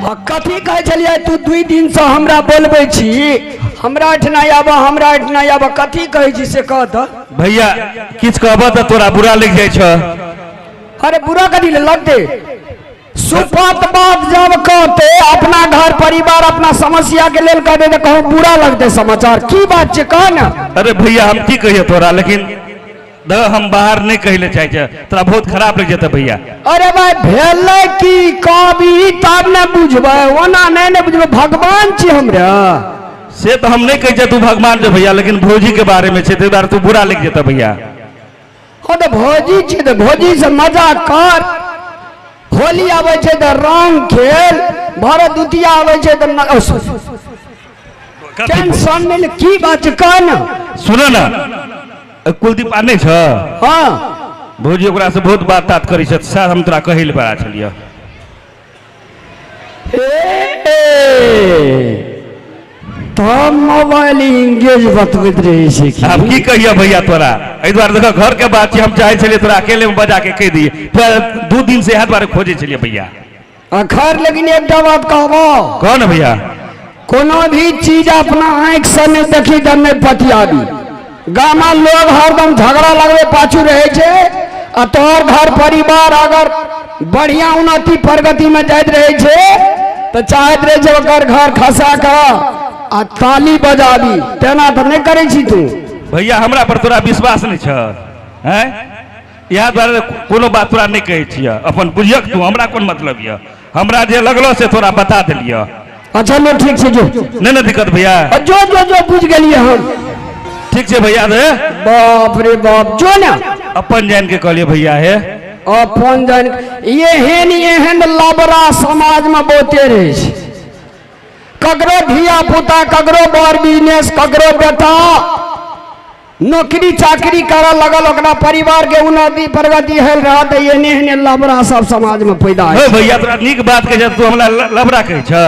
कथी कहे चलिए तू 2 दिन से हमरा बोलबे छी हमरा एठना आब कथी कहे छी से कह त भैया किछ कहबो त तोरा बुरा लग जाय छ। अरे बुरा कथी लगते सुपत बात जब कहते अपना घर परिवार अपना समस्या के लेल कहते तो कहो बुरा लगते समाचार की बात छे कह ना। अरे भैया हम की कहिए तोरा लेकिन हम बाहर नहीं कहले चाहे छ तोरा बहुत खराब लग जेते भैया। अरे भाई भेले की कभी तब न बुझबे ओना नहीं बुझबे भगवान छी हमरा से तो हम नहीं कहे छ तू भगवान जे भैया लेकिन भौजी के बारे में छे ते बार तू बुरा लग जेते भैया। हो तो भौजी छी तो भौजी से मजा कर होली आवे छे तो रंग खेल भरदुतिया आवे छे तो टेंशन नहीं की बात कह ना। सुनो ना कुलदीप आ नहीं छ हां भौजी ओकरा से बहुत बात तात करी छ साथ हम तोरा कहै ले पड़ा छलियो। तो मोबाइल इंगेज बतबैत रहे छे की अब की कहियो भैया तोरा ए द्वार देखो घर के बात छी हम चाहे छलिए तोरा अकेले में बजा के कह दिए फिर 2 दिन से हाथ बारे खोजे छलिए भैया। अखर लेकिन एकटा बात कहबो कौन भैया कोनो भी चीज अपना आंख से नहीं देखी त नहीं पतियाबी गामा लोग हरदम झगड़ा लगवे पाछू रहे छे आ तोहर घर परिवार अगर बढ़िया उन्नति प्रगति में जाइत रहे छे तो चाहत रहे छे ओकर घर खसा का आ ताली बजाबी तेना तो नहीं करे छी तू भैया हमरा पर तोरा विश्वास नहीं छ हैं यहाँ द्वारा कोनो बात तोरा नहीं कहे छिया अपन बुझियक तू हमरा कोन मतलब य हमरा जे लगलो से तोरा बता देलियो। अच्छा लो ठीक छे जो नहीं ना दिक्कत भैया जो जो जो बुझ गेलिए हम ठीक छे भैया रे बाप रे बाप जो ना अपन जान के कहलिए भैया है अपन जान एहन लबरा समाज में बोते रहे छे ककरो धिया पुता ककरो बर बिजनेस ककरो बेटा नौकरी चाकरी करे लगल ओकरा परिवार के उन्नति प्रगति हेल रहा तो एहने लबरा सब समाज में पैदा है भैया तोरा नीक बात कहे तू हमरा लबरा कहे छ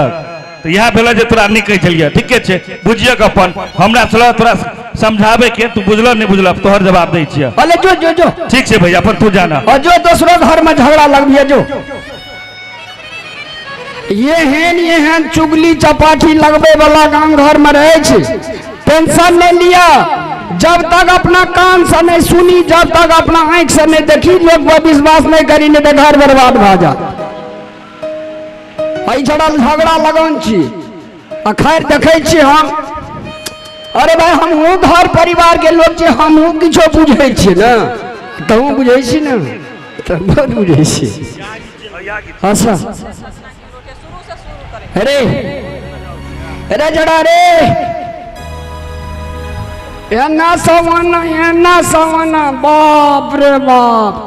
तो यहाँ भेल जे तोरा नहीं कहे छलिए ठीके छे बुझिए अपन हमरा चलो तोरा समझावे के तू बुझलो नहीं बुझलो तोहर जवाब दे छिए। अरे जो जो जो ठीक छे भैया अपन तू जाना और जो दूसरो घर में झगड़ा लगबिए जो एहन चुगली चपाटी लगबे वाला गांव घर में रहे छे टेंशन नहीं लिया जब तक अपना कान से नहीं सुनी जब तक अपना आंख से नहीं देखी लोग पर विश्वास नहीं करी नहीं तो घर बर्बाद भ जा चढ़ल झगड़ा लगन छी खैर देखे छी हम अरे भाई हम घर परिवार के लोग छी हम किछो बुझे छी ना तू बुझे छी ना तो बहुत बुझे छी। अच्छा अरे अरे जड़ा रे एना सवाना बाप रे बाप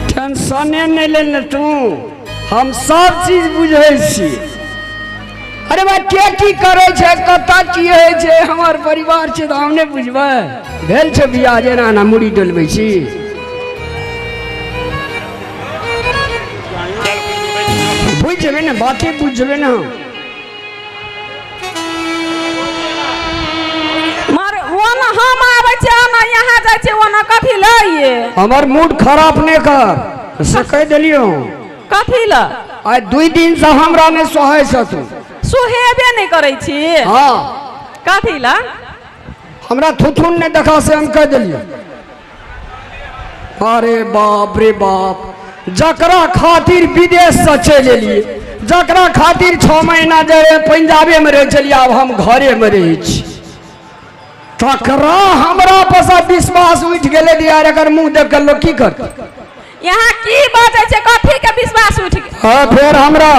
टेंशन नहीं ले तू हम सब चीज बुझे छी। अरे भाई के की करे छे कता की है छे हमार परिवार छे तो हम नहीं बुझबे भेल छे बियाह जेना ना मुड़ी डलबे छी बुझबे ना बातें बुझबे ना हम आवे छे ना यहाँ जाय छे ओना कथी लइए हमर मूड खराब नहीं कर से कह देलियो कथी ल आज 2 दिन से हमरा ने सोहे से तू सुहेबे नहीं करे छी। हां कथी ल हमरा थुथुन ने देखा से हम कह देलियो। अरे बाप रे बाप जकरा खातिर विदेश से चले लिए जकरा खातिर 6 महीना जे पंजाबे में रह चलिए अब हम घरे में रहे छी तकरा हमरा पर विश्वास उठ गेले दिया अगर मुंह देख के लोग की करते यहाँ की बात है कथी के विश्वास उठ गए हां फिर हमरा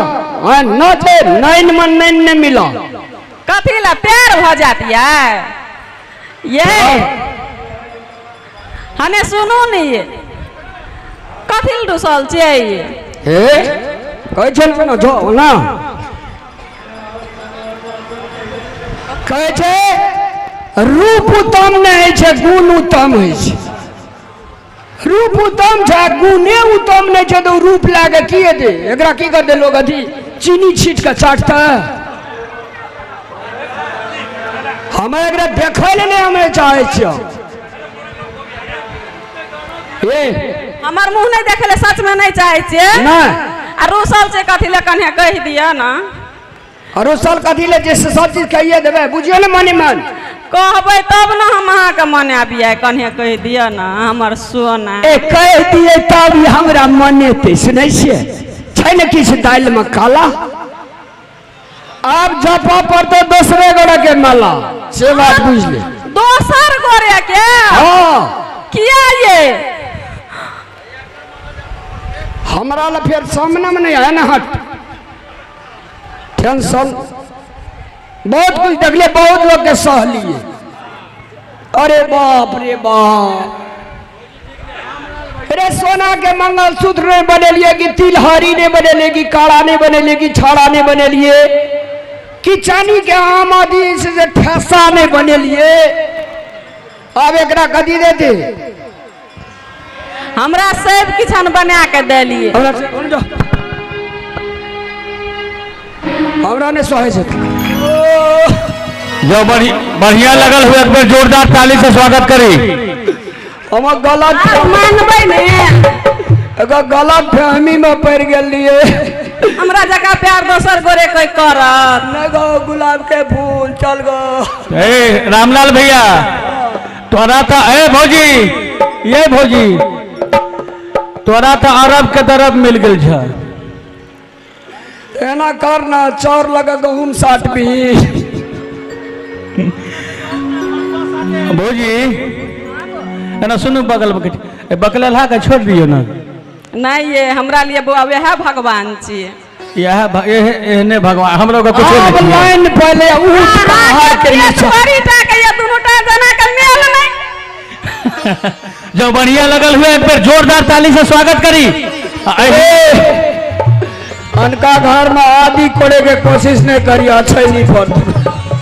न थे नैन मन नैन ने मिला कथी ला प्यार भ जाती है ये हने सुनो नहीं ये कथी ल डुसल छे ये हे कह छन ना जो ना कहे छे रूप उत्तम नहीं छे गुण उत्तम है छे रूप उत्तम छे गुणे उत्तम नहीं छे तो रूप लागे किए दे एकरा की कर दे लोग अथी चीनी छीट के चाटता हमें एकरा देखे ले नहीं हमें चाहे छे ये हमार मुंह नहीं देखे ले सच में नहीं चाहे छे नहीं आ रूसल से कथी ले कन्या कह दिया ना और उस साल कथी ले जैसे सब चीज कहिए देवे बुझियो ना मनी मन कहबै तब ना हम अहाँ के मने आबिया कन्या कह दिया ना हमर सोना ए कह दिए तब हमरा मने ते सुनै छियै छै ने किछ दाल में काला अब जपा पर तो दूसरे गोड़ा के माला से बात बुझ ले दोसर गोरे के हाँ किया ये हमरा ला फिर सामने में नहीं है ना हट टेंशन बहुत कुछ देख लिए बहुत लोग के सह लिए अरे बाप रे बाप अरे सोना के मंगलसूत्र नहीं बनेलिए कि तिलहरी नहीं बनेलिए कि काड़ा नहीं बनेलिए कि छाड़ा नहीं बनेलिए कि चांदी के आमादी से ठेसा नहीं बनेलिए अब एकरा कथी देते हमरा सब किछन बना के देलिए हमरा ने सहे से जो बढ़िया लगल हुए एक बार जोरदार ताली से स्वागत करी हम गलत मानबै ने अगर गलत फहमी में पड़ गलिए हमरा जगह प्यार दोसर गोरे कोई करत नहीं गो गुलाब के फूल चल गो ए रामलाल भैया तोरा तो ए भौजी ये भौजी तोरा तो अरब के तरफ मिल गल छ एना करना चौर लगा गहूम साट भी भौजी एना सुनू बगल बकल ला के छोड़ दियो ना नहीं ये हमरा लिए बुआ वह भगवान छी यह एहने भगवान हम लोग कुछ अब नहीं लाइन पहले उठ बाहर के नीचे छोरी टा के ये दोनों टा जना के मेल नहीं जो बढ़िया लगल हुए एक बार जोरदार ताली से स्वागत करी अनका घर में आदि करे के कोशिश नहीं करी अच्छे नहीं पर